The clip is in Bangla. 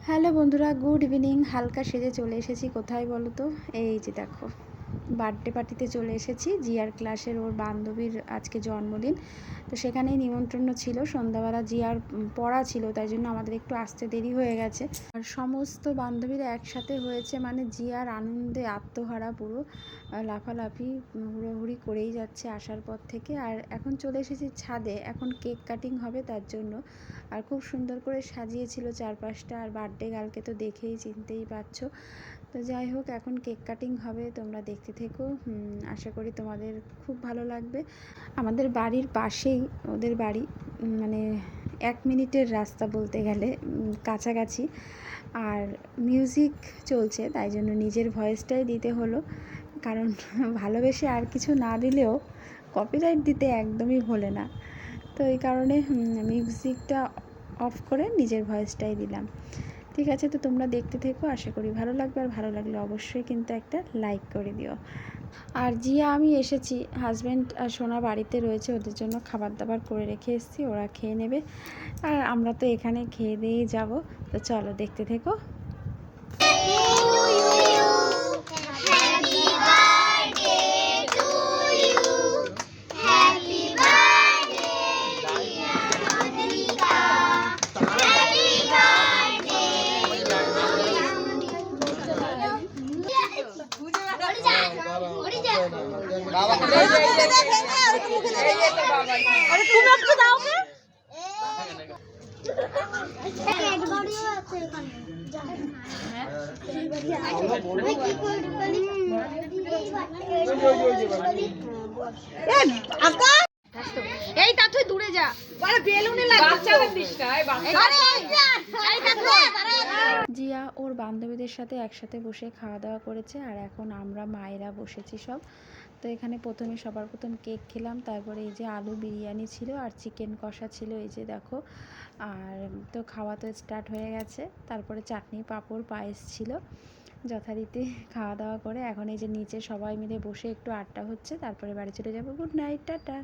হ্যালো বন্ধুরা, গুড ইভিনিং। হালকা সেজে চলে এসেছি কোথায় বলো তো? এই যে দেখো, বার্থডে পার্টিতে চলে এসেছি। জিয়ার ক্লাসের ওর বান্ধবীর আজকে জন্মদিন, তো সেখানেই নিমন্ত্রণ ছিল। সন্ধ্যাবেলা জিয়ার পড়া ছিল, তাই জন্য আমাদের একটু আসতে দেরি হয়ে গেছে। আর সমস্ত বান্ধবীরা একসাথে হয়েছে, মানে জিয়ার আনন্দে আত্মহারা পুরো, লাফালাফি হুড়োহুড়ি করেই যাচ্ছে আসার পর থেকে। আর এখন চলে এসেছি ছাদে, এখন কেক কাটিং হবে তার জন্য। আর খুব সুন্দর করে সাজিয়েছিল চারপাশটা। আর বার্থডে গার্লকে তো দেখেই চিনতেই পারছো। তো যাই হোক, এখন কেক কাটিং হবে, তোমরা দেখতে থেকো। আশা করি তোমাদের খুব ভালো লাগবে। আমাদের বাড়ির পাশেই ওদের বাড়ি, মানে 1 মিনিটের রাস্তা বলতে গেলে, কাছাকাছি। আর মিউজিক চলছে, তাই জন্য নিজের ভয়েসটাই দিতে হলো, কারণ ভালোবেসে আর কিছু না দিলেও কপিরাইট দিতে একদমই ভোলে না। তো এই কারণে মিউজিকটা অফ করে নিজের ভয়েসটাই দিলাম। ঠিক আছে, তো তোমরা দেখতে থেকো, আশা করি ভালো লাগবে। আর ভালো লাগলে অবশ্যই কিন্তু একটা লাইক করে দিও। আর জিয়া আমি এসেছি, হাজব্যান্ড আর সোনা বাড়িতে রয়েছে, ওদের জন্য খাবার দাবার করে রেখে এসেছি, ওরা খেয়ে নেবে। আর আমরা তো এখানে খেয়ে দিয়েই যাব। তো চলো দেখতে থেকো। এই তা তুই দূরে যা, বেলুনে জিয়া ওর বান্ধবীদের সাথে একসাথে বসে খাওয়া দাওয়া করেছে। আর এখন আমরা মায়েরা বসেছি সব। তো এখানে প্রথমে সবার প্রথম কেক খেলাম, তারপরে এই যে আলু বিরিয়ানি ছিল আর চিকেন কষা ছিল, এই যে দেখো। আর তো খাওয়া তো স্টার্ট হয়ে গেছে। তারপরে চাটনি, পাঁপড়, পায়েস ছিল। যথারীতি খাওয়া দাওয়া করে এখন এই যে নিচে সবাই মিলে বসে একটু আড্ডা হচ্ছে, তারপরে বাড়ি চলে যাবো। Good night, tata.